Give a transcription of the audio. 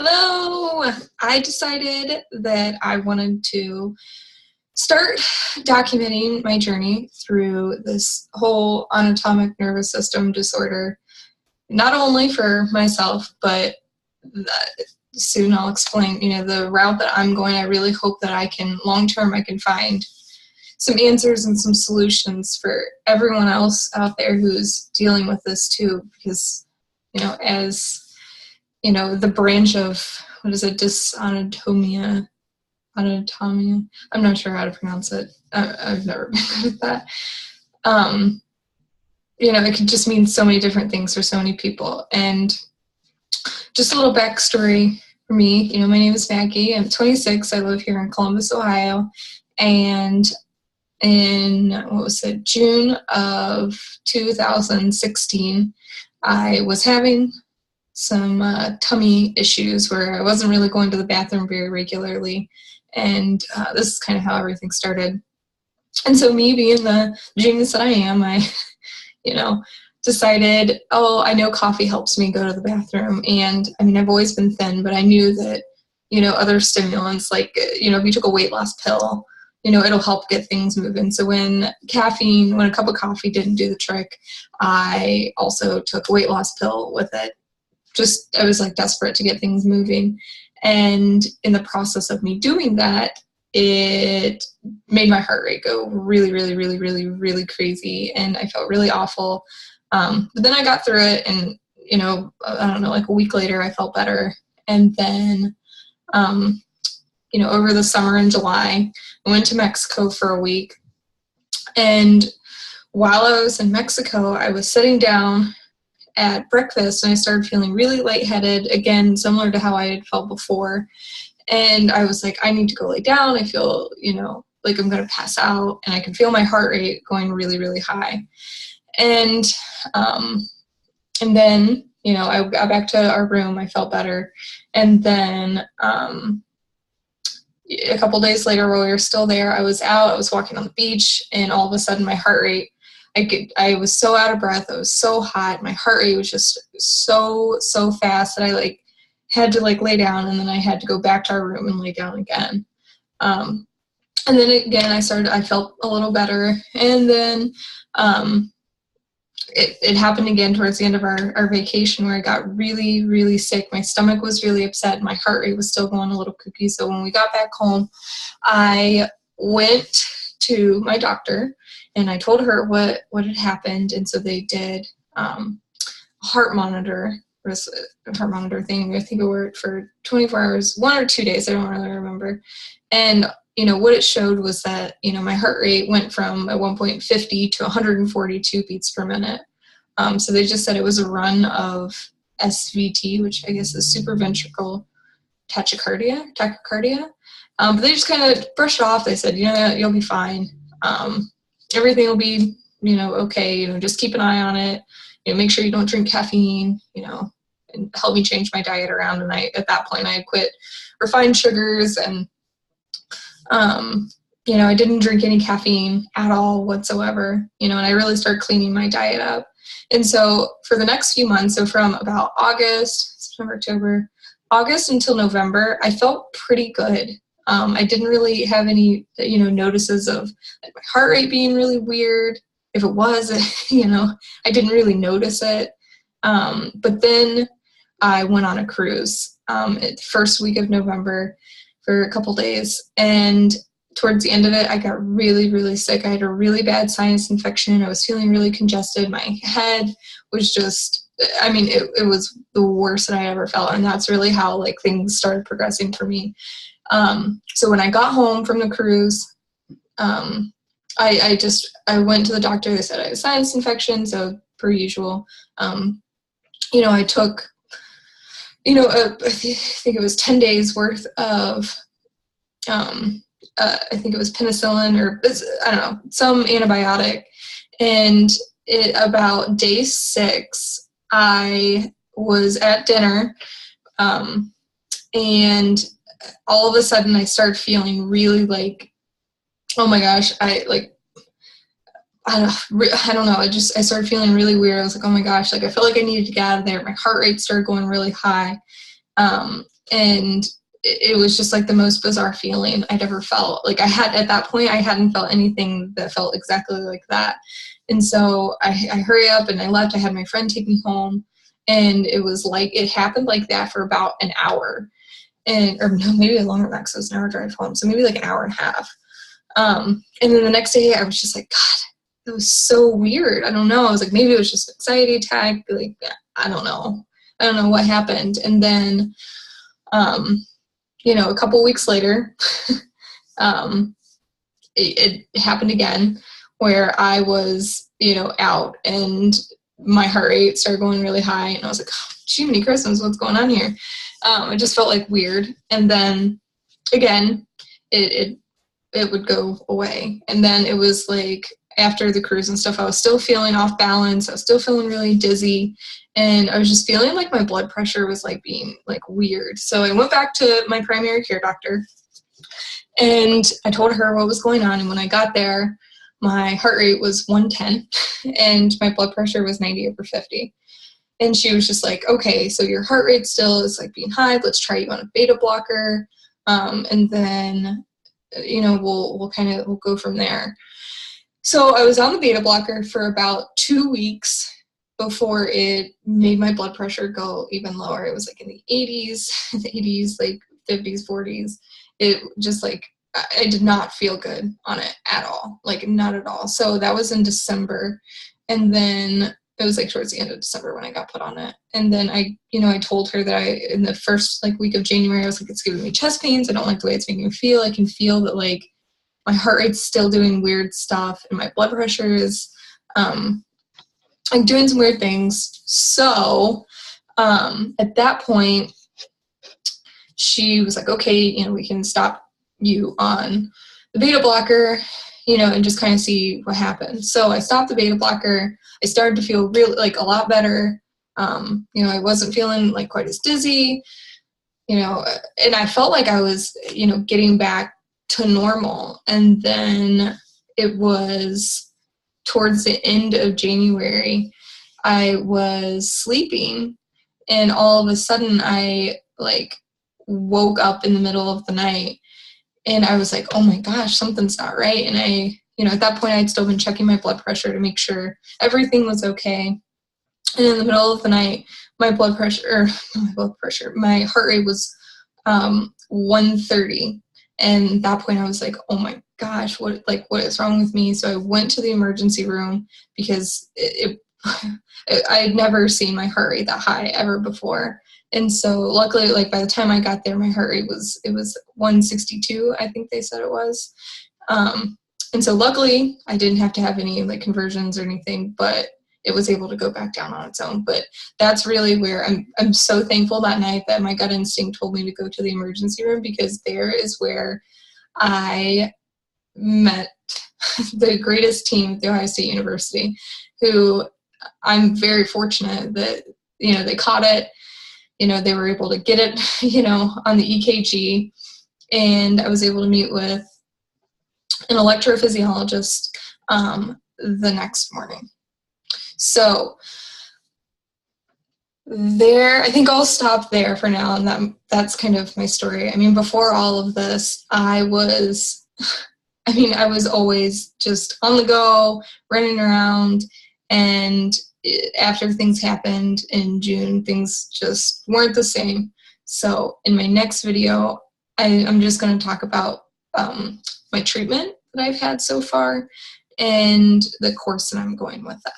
Hello! I decided that I wanted to start documenting my journey through this whole autonomic nervous system disorder, not only for myself, but soon I'll explain, the route that I'm going. I really hope that long-term, I can find some answers and some solutions for everyone else out there who's dealing with this too, because, as the branch of, what is it, Dysautonomia, I'm not sure how to pronounce it. I've never been good at that. It could just mean so many different things for so many people. And just a little backstory for me, my name is Maggie. I'm 26. I live here in Columbus, Ohio. And in, June of 2016, I was having some tummy issues where I wasn't really going to the bathroom very regularly. And this is kind of how everything started. And so me being the genius that I am, I, decided, I know coffee helps me go to the bathroom. And I've always been thin, but I knew that, other stimulants, like, if you took a weight loss pill, it'll help get things moving. So when a cup of coffee didn't do the trick, I also took a weight loss pill with it. I was like desperate to get things moving. And in the process of me doing that, it made my heart rate go really, really, really, really, really crazy. And I felt really awful. But then I got through it and, I don't know, like a week later, I felt better. And then, over the summer in July, I went to Mexico for a week. And while I was in Mexico, I was sitting down at breakfast and I started feeling really lightheaded, again, similar to how I had felt before. And I was like, I need to go lay down. I feel, like I'm going to pass out, and I can feel my heart rate going really, really high. And then, I got back to our room. I felt better. And then, a couple days later, while we were still there, I was walking on the beach, and all of a sudden my heart rate, I was so out of breath. I was so hot. My heart rate was just so fast that I had to lay down, and then I had to go back to our room and lay down again. And then again, I felt a little better. And then it happened again towards the end of our vacation, where I got really, really sick. My stomach was really upset. My heart rate was still going a little kooky. So when we got back home, I went to my doctor and I told her what had happened. And so they did a heart monitor thing. I think it worked for 24 hours, 1 or 2 days. I don't really remember. And, what it showed was that, my heart rate went from at one point 50 to 142 beats per minute. So they just said it was a run of SVT, which I guess is supraventricular tachycardia. But they just kind of brushed it off. They said, you'll be fine. Everything will be, okay. Just keep an eye on it. Make sure you don't drink caffeine, and help me change my diet around. And at that point, I had quit refined sugars, and, I didn't drink any caffeine at all whatsoever, and I really started cleaning my diet up. And so for the next few months, so from about September, October, August until November, I felt pretty good. I didn't really have any, notices of my heart rate being really weird. If it was, I didn't really notice it. But then I went on a cruise first week of November for a couple days. And towards the end of it, I got really, really sick. I had a really bad sinus infection. I was feeling really congested. My head was just, it was the worst that I ever felt. And that's really how things started progressing for me. So when I got home from the cruise, I went to the doctor. They said I had a sinus infection. So per usual, I took, I think it was 10 days worth of, I think it was penicillin or I don't know, some antibiotic. And about day 6, I was at dinner, and all of a sudden I started feeling really oh my gosh, I don't know. I started feeling really weird. I was like, oh my gosh, I felt like I needed to get out of there. My heart rate started going really high. And it was just like the most bizarre feeling I'd ever felt. Like at that point, I hadn't felt anything that felt exactly like that. And so I hurry up and I left. I had my friend take me home, and it was like, it happened like that for about an hour, or no, maybe longer than that, because it was an hour drive home. So maybe like an hour and a half. And then the next day I was just like, God, it was so weird. I don't know. I was like, maybe it was just an anxiety attack. Like, I don't know. I don't know what happened. And then, a couple weeks later, it happened again, where I was, out, and my heart rate started going really high, and I was like, oh, Jiminy Christmas, what's going on here? It just felt like weird. And then again, it would go away. And then it was like, after the cruise and stuff, I was still feeling off balance. I was still feeling really dizzy. And I was just feeling like my blood pressure was like being like weird. So I went back to my primary care doctor, and I told her what was going on. And when I got there, my heart rate was 110 and my blood pressure was 90/50. And she was just like, okay, so your heart rate still is like being high. Let's try you on a beta blocker. And then, we'll go from there. So I was on the beta blocker for about 2 weeks before it made my blood pressure go even lower. It was like in the 80s, like 50s, 40s. It just like, I did not feel good on it at all, like not at all. So that was in December. And then it was like towards the end of December when I got put on it. And then I told her that in the first like week of January, I was like, it's giving me chest pains. I don't like the way it's making me feel. I can feel that like my heart rate's still doing weird stuff, and my blood pressure is like doing some weird things. So at that point, she was like, okay, we can stop you on the beta blocker, and just kind of see what happens. So I stopped the beta blocker. I started to feel really like a lot better. I wasn't feeling like quite as dizzy, and I felt like I was, getting back to normal. And then it was towards the end of January, I was sleeping, and all of a sudden I like woke up in the middle of the night, and I was like, oh my gosh, something's not right. And I, at that point I'd still been checking my blood pressure to make sure everything was okay. And in the middle of the night, my heart rate was 130. And at that point I was like, oh my gosh, what is wrong with me? So I went to the emergency room, because I had never seen my heart rate that high ever before. And so luckily, like by the time I got there, my heart rate was 162, I think they said it was. And so luckily I didn't have to have any like conversions or anything, but it was able to go back down on its own. But that's really where I'm so thankful that night that my gut instinct told me to go to the emergency room, because there is where I met the greatest team at The Ohio State University, who I'm very fortunate that, they caught it, they were able to get it, on the EKG, and I was able to meet with an electrophysiologist the next morning. So I think I'll stop there for now, and that's kind of my story. I mean, before all of this, I was always just on the go, running around, and after things happened in June, things just weren't the same. So in my next video, I'm just going to talk about my treatment that I've had so far and the course that I'm going with that.